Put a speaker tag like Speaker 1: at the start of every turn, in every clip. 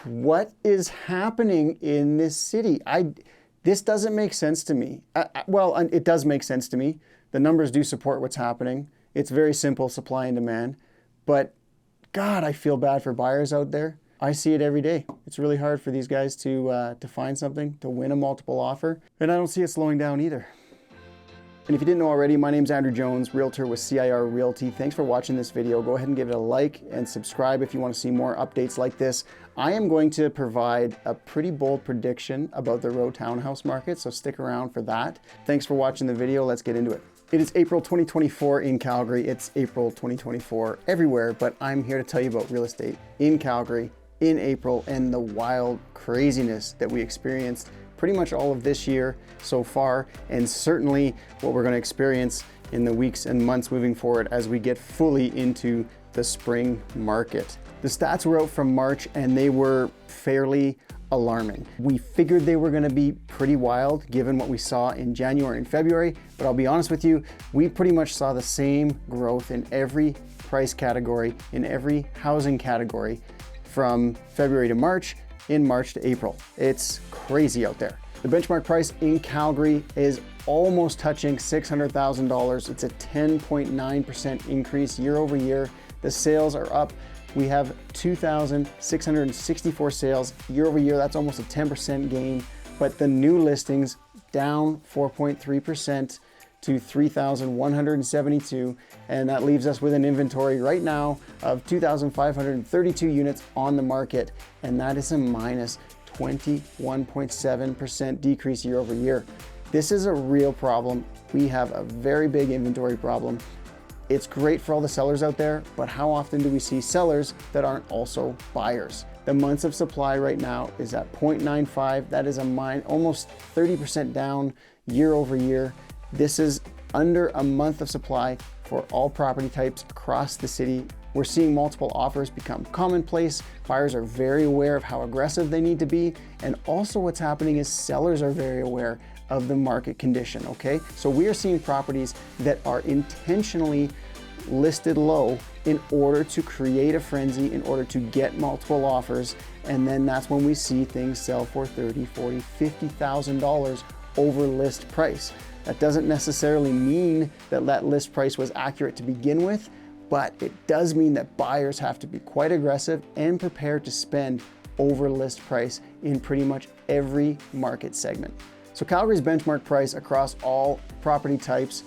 Speaker 1: What is happening in this city? This doesn't make sense to me. Well, it does make sense to me. The numbers do support what's happening. It's very simple, supply and demand. But God, I feel bad for buyers out there. I see it every day. It's really hard for these guys to find something, to win a multiple offer. And I don't see it slowing down either. And if you didn't know already, my name's Andrew Jones, Realtor with CIR Realty. Thanks for watching this video. Go ahead and give it a like and subscribe if you want to see more updates like this. I am going to provide a pretty bold prediction about the row townhouse market, so stick around for that. Thanks for watching the video. Let's get into it. It is April 2024 in Calgary. It's April 2024 everywhere, but I'm here to tell you about real estate in Calgary in April and the wild craziness that we experienced pretty much all of this year so far, and certainly what we're going to experience in the weeks and months moving forward as we get fully into the spring market. The stats were out from March and they were fairly alarming. We figured they were going to be pretty wild given what we saw in January and February, but I'll be honest with you, we pretty much saw the same growth in every price category, in every housing category from February to March, in March to April. It's crazy out there. The benchmark price in Calgary is almost touching $600,000. It's a 10.9% increase year over year. The sales are up. We have 2,664 sales year over year. That's almost a 10% gain, but the new listings down 4.3% to 3,172, and that leaves us with an inventory right now of 2,532 units on the market, and that is a minus 21.7% decrease year over year. This is a real problem. We have a very big inventory problem. It's great for all the sellers out there, but how often do we see sellers that aren't also buyers? The months of supply right now is at 0.95. That is almost 30% down year over year. This is under a month of supply for all property types across the city. We're seeing multiple offers become commonplace. Buyers are very aware of how aggressive they need to be. And also what's happening is sellers are very aware of the market condition, okay? So we are seeing properties that are intentionally listed low in order to create a frenzy, in order to get multiple offers. And then that's when we see things sell for $30,000, $40,000, $50,000 over list price. That doesn't necessarily mean that that list price was accurate to begin with, but it does mean that buyers have to be quite aggressive and prepared to spend over list price in pretty much every market segment. So Calgary's benchmark price across all property types,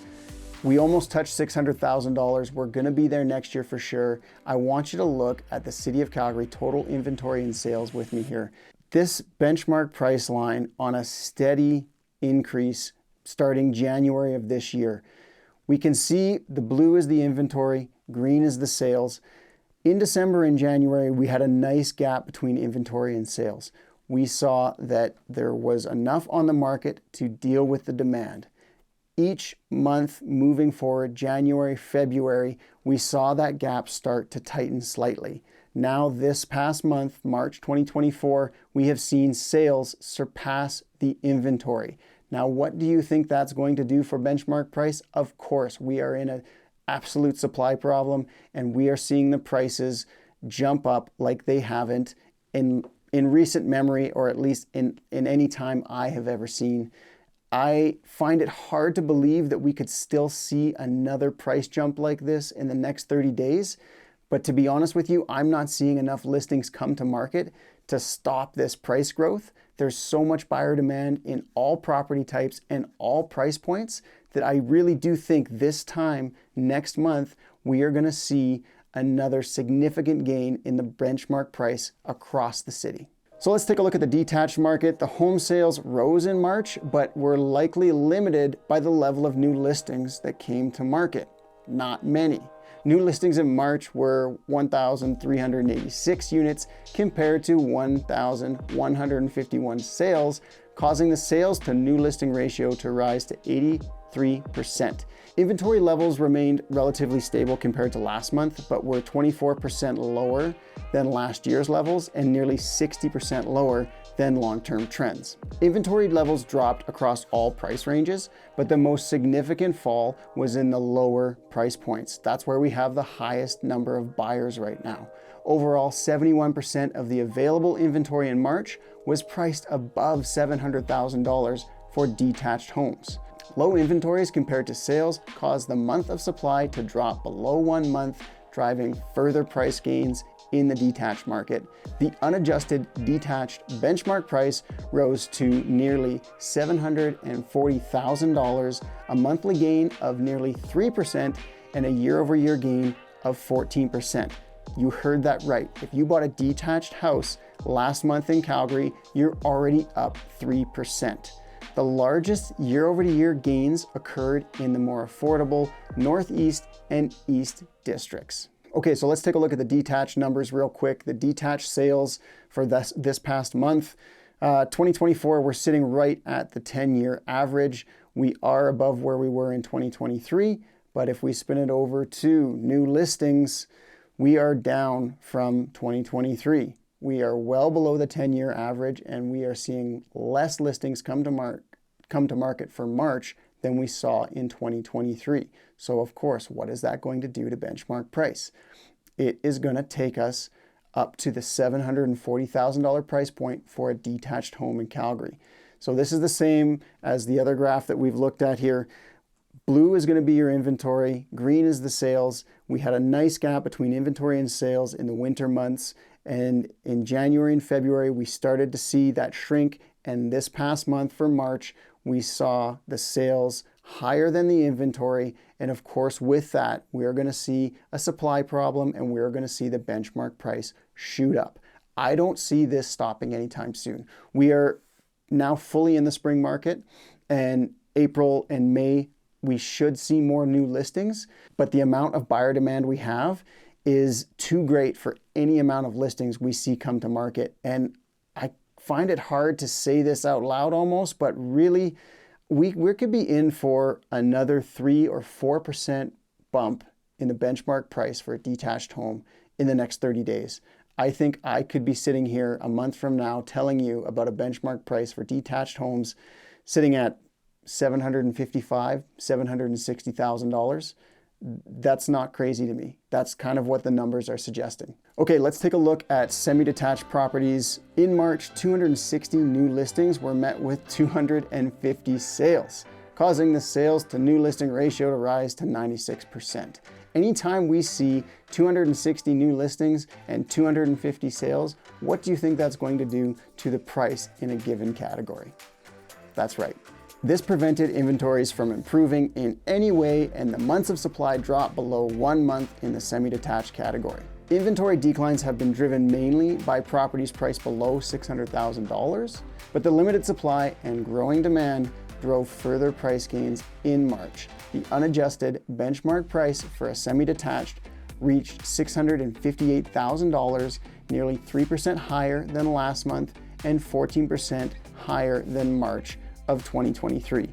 Speaker 1: we almost touched $600,000. We're gonna be there next year for sure. I want you to look at the City of Calgary total inventory and sales with me here. This benchmark price line on a steady increase starting January of this year. We can see the blue is the inventory, green is the sales. In December and January, we had a nice gap between inventory and sales. We saw that there was enough on the market to deal with the demand. Each month moving forward, January, February, we saw that gap start to tighten slightly. Now this past month, March 2024, we have seen sales surpass the inventory. Now, what do you think that's going to do for benchmark price? Of course, we are in an absolute supply problem and we are seeing the prices jump up like they haven't in recent memory, or at least in any time I have ever seen. I find it hard to believe that we could still see another price jump like this in the next 30 days. But to be honest with you, I'm not seeing enough listings come to market to stop this price growth. There's so much buyer demand in all property types and all price points that I really do think this time next month, we are gonna see another significant gain in the benchmark price across the city. So let's take a look at the detached market. The home sales rose in March, but were likely limited by the level of new listings that came to market. Not many. New listings in March were 1,386 units compared to 1,151 sales, causing the sales to new listing ratio to rise to 83%. Inventory levels remained relatively stable compared to last month, but were 24% lower than last year's levels and nearly 60% lower than long-term trends. Inventory levels dropped across all price ranges, but the most significant fall was in the lower price points. That's where we have the highest number of buyers right now. Overall, 71% of the available inventory in March was priced above $700,000 for detached homes. Low inventories compared to sales caused the month of supply to drop below 1 month, driving further price gains in the detached market. The unadjusted detached benchmark price rose to nearly $740,000, a monthly gain of nearly 3% and a year-over-year gain of 14%. You heard that right. If you bought a detached house last month in Calgary, you're already up 3%. The largest year-over-year gains occurred in the more affordable Northeast and East districts. Okay, so let's take a look at the detached numbers real quick. The detached sales for this past month, 2024, we're sitting right at the 10-year average. We are above where we were in 2023, but if we spin it over to new listings, we are down from 2023. We are well below the 10-year average, and we are seeing less listings come to market for March than we saw in 2023. So of course, what is that going to do to benchmark price? It is going to take us up to the $740,000 price point for a detached home in Calgary. So this is the same as the other graph that we've looked at here. Blue is going to be your inventory, green is the sales. We had a nice gap between inventory and sales in the winter months, and in January and February we started to see that shrink, and this past month for March we saw the sales higher than the inventory, and of course with that we are going to see a supply problem and we're going to see the benchmark price shoot up. I don't see this stopping anytime soon. We are now fully in the spring market, and April and May we should see more new listings, but the amount of buyer demand we have is too great for any amount of listings we see come to market. And I find it hard to say this out loud almost, but really we could be in for another 3 or 4% bump in the benchmark price for a detached home in the next 30 days. I think I could be sitting here a month from now telling you about a benchmark price for detached homes sitting at $755,000, $760,000. That's not crazy to me. That's kind of what the numbers are suggesting. Okay, let's take a look at semi-detached properties. In March, 260 new listings were met with 250 sales, causing the sales to new listing ratio to rise to 96%. Anytime we see 260 new listings and 250 sales, what do you think that's going to do to the price in a given category? That's right. This prevented inventories from improving in any way, and the months of supply dropped below 1 month in the semi-detached category. Inventory declines have been driven mainly by properties priced below $600,000, but the limited supply and growing demand drove further price gains in March. The unadjusted benchmark price for a semi-detached reached $658,000, nearly 3% higher than last month and 14% higher than March of 2023.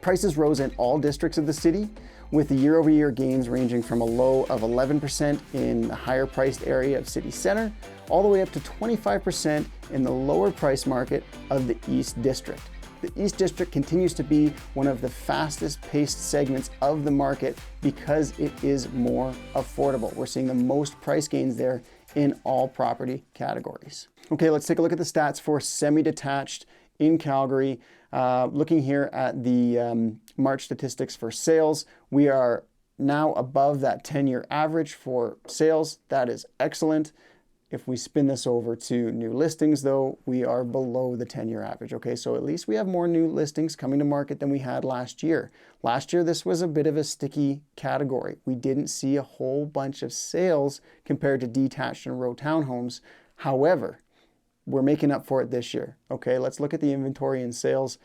Speaker 1: Prices rose in all districts of the city, with the year-over-year gains ranging from a low of 11% in the higher priced area of city center, all the way up to 25% in the lower price market of the East District. The East District continues to be one of the fastest paced segments of the market because it is more affordable. We're seeing the most price gains there in all property categories. Okay, let's take a look at the stats for semi-detached in Calgary. Looking here at the March statistics for sales, we are now above that 10-year average for sales. That is excellent. If we spin this over to new listings though, we are below the 10-year average. Okay, so at least we have more new listings coming to market than we had last year. Last year, this was a bit of a sticky category. We didn't see a whole bunch of sales compared to detached and row townhomes. However, we're making up for it this year. Okay, let's look at the inventory and sales.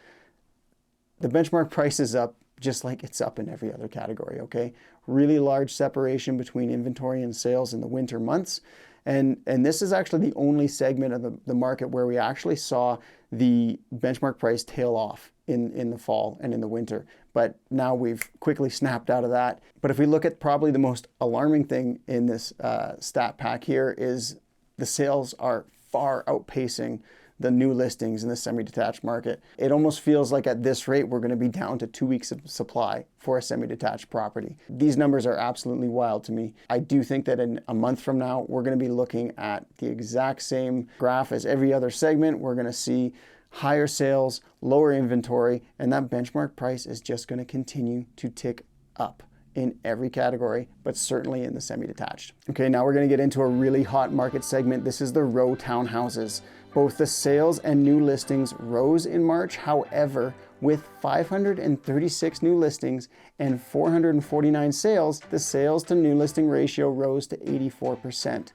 Speaker 1: The benchmark price is up just like it's up in every other category, okay? Really large separation between inventory and sales in the winter months. And this is actually the only segment of the market where we actually saw the benchmark price tail off in the fall and in the winter. But now we've quickly snapped out of that. But if we look at probably the most alarming thing in this stat pack here is the sales are far outpacing the new listings in the semi-detached market. It almost feels like at this rate, we're going to be down to 2 weeks of supply for a semi-detached property. These numbers are absolutely wild to me. I do think that in a month from now, we're going to be looking at the exact same graph as every other segment. We're going to see higher sales, lower inventory, and that benchmark price is just going to continue to tick up in every category, but certainly in the semi-detached. Okay, now we're going to get into a really hot market segment. This is the row townhouses. Both the sales and new listings rose in March. However, with 536 new listings and 449 sales, the sales to new listing ratio rose to 84%.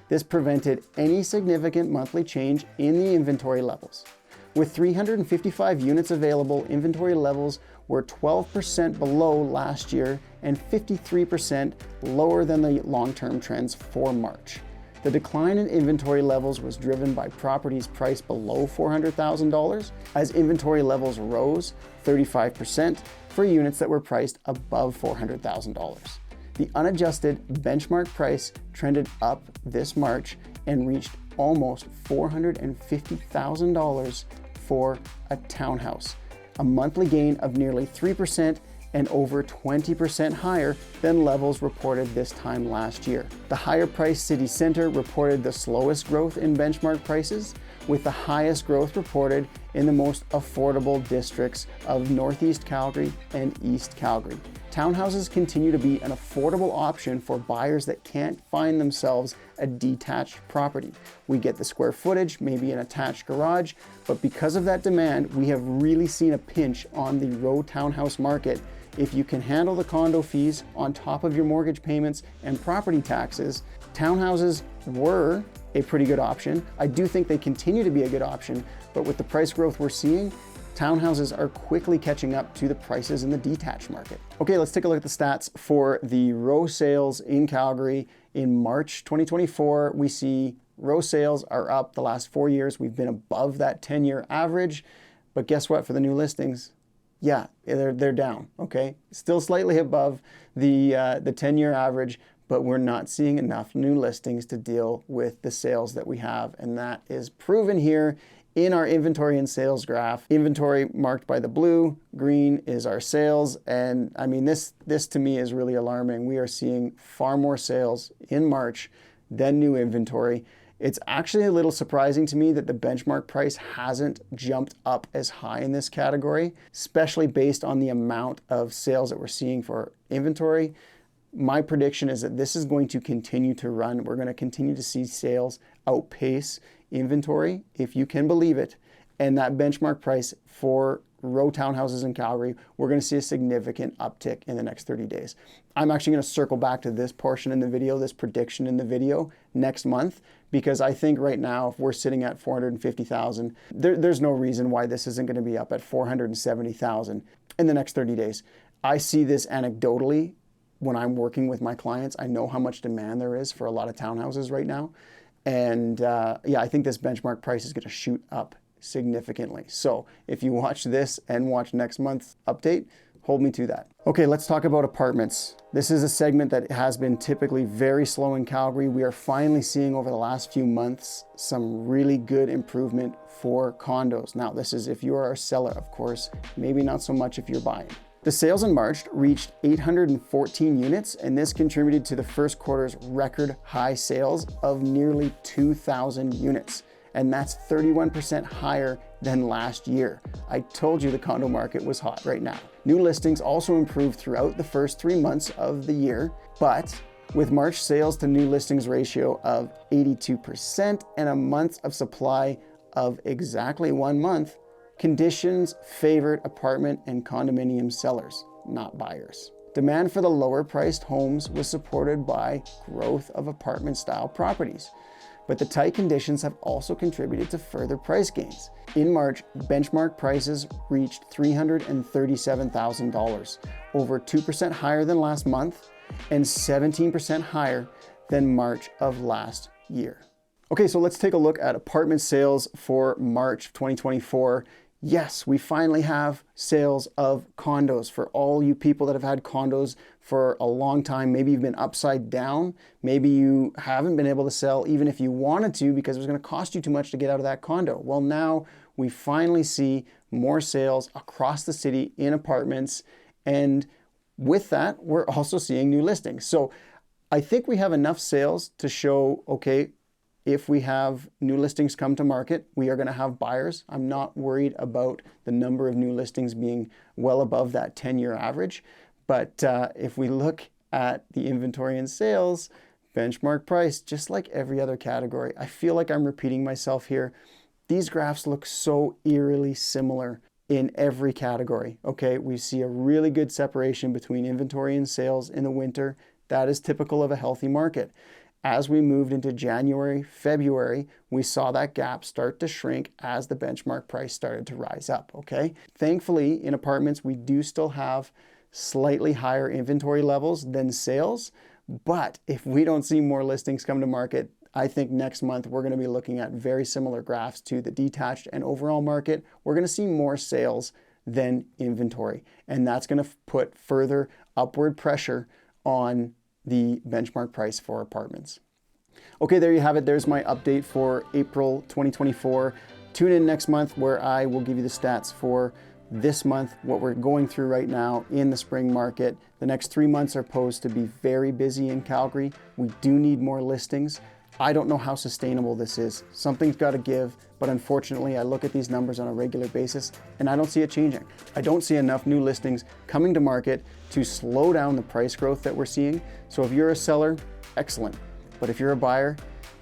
Speaker 1: This prevented any significant monthly change in the inventory levels. With 355 units available, inventory levels were 12% below last year and 53% lower than the long-term trends for March. The decline in inventory levels was driven by properties priced below $400,000, as inventory levels rose 35% for units that were priced above $400,000. The unadjusted benchmark price trended up this March and reached almost $450,000 for a townhouse, a monthly gain of nearly 3% and over 20% higher than levels reported this time last year. The higher priced city center reported the slowest growth in benchmark prices, with the highest growth reported in the most affordable districts of Northeast Calgary and East Calgary. Townhouses continue to be an affordable option for buyers that can't find themselves a detached property. We get the square footage, maybe an attached garage, but because of that demand, we have really seen a pinch on the row townhouse market. If you can handle the condo fees on top of your mortgage payments and property taxes, townhouses were a pretty good option. I do think they continue to be a good option, but with the price growth we're seeing, townhouses are quickly catching up to the prices in the detached market. Okay, let's take a look at the stats for the row sales in Calgary. In March 2024, we see row sales are up the last 4 years. We've been above that 10-year average, but guess what for the new listings? Yeah, they're down, okay? Still slightly above the 10-year average, but we're not seeing enough new listings to deal with the sales that we have, and that is proven here in our inventory and sales graph. Inventory marked by the blue, green is our sales, and I mean, this to me is really alarming. We are seeing far more sales in March than new inventory. It's actually a little surprising to me that the benchmark price hasn't jumped up as high in this category, especially based on the amount of sales that we're seeing for inventory. My prediction is that this is going to continue to run. We're going to continue to see sales outpace inventory, if you can believe it. And that benchmark price for row townhouses in Calgary, we're going to see a significant uptick in the next 30 days. I'm actually going to circle back to this portion in the video, this prediction in the video next month, because I think right now, if we're sitting at 450,000, there's no reason why this isn't going to be up at 470,000 in the next 30 days. I see this anecdotally when I'm working with my clients. I know how much demand there is for a lot of townhouses right now. And yeah, I think this benchmark price is going to shoot up significantly. So if you watch this and watch next month's update, hold me to that. Okay, let's talk about apartments. This is a segment that has been typically very slow in Calgary. We are finally seeing over the last few months some really good improvement for condos. Now, this is if you are a seller, of course, maybe not so much if you're buying. The sales in March reached 814 units, and this contributed to the first quarter's record high sales of nearly 2,000 units. And that's 31% higher than last year. I told you the condo market was hot right now. New listings also improved throughout the first 3 months of the year, but with March sales to new listings ratio of 82% and a month of supply of exactly 1 month, conditions favored apartment and condominium sellers, not buyers. Demand for the lower priced homes was supported by growth of apartment style properties, but the tight conditions have also contributed to further price gains. In March, benchmark prices reached $337,000, over 2% higher than last month and 17% higher than March of last year. Okay, so let's take a look at apartment sales for March 2024. Yes, we finally have sales of condos for all you people that have had condos for a long time. Maybe you've been upside down. Maybe you haven't been able to sell even if you wanted to because it was going to cost you too much to get out of that condo. Well, now we finally see more sales across the city in apartments. And with that, we're also seeing new listings. So I think we have enough sales to show, okay, if we have new listings come to market, we are going to have buyers. I'm not worried about the number of new listings being well above that 10-year average. But if we look at the inventory and sales, benchmark price, just like every other category, I feel like I'm repeating myself here. These graphs look so eerily similar in every category. Okay, we see a really good separation between inventory and sales in the winter. That is typical of a healthy market. As we moved into January, February, we saw that gap start to shrink as the benchmark price started to rise up, okay? Thankfully, in apartments, we do still have slightly higher inventory levels than sales, but if we don't see more listings come to market, I think next month we're going to be looking at very similar graphs to the detached and overall market. We're going to see more sales than inventory, and that's going to put further upward pressure on the benchmark price for apartments. Okay, there you have it. There's my update for April 2024. Tune in next month where I will give you the stats for this month, what we're going through right now in the spring market. The next 3 months are posed to be very busy in Calgary. We do need more listings. I don't know how sustainable this is. Something's got to give, but unfortunately, I look at these numbers on a regular basis and I don't see it changing. I don't see enough new listings coming to market to slow down the price growth that we're seeing. So if you're a seller, excellent. But if you're a buyer,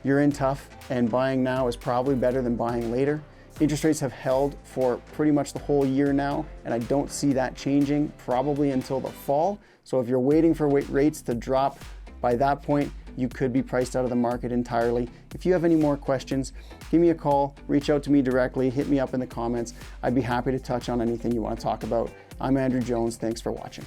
Speaker 1: you're in tough, and buying now is probably better than buying later. Interest rates have held for pretty much the whole year now, and I don't see that changing probably until the fall. So if you're waiting for rates to drop, by that point, you could be priced out of the market entirely. If you have any more questions, give me a call, reach out to me directly, hit me up in the comments. I'd be happy to touch on anything you want to talk about. I'm Andrew Jones. Thanks for watching.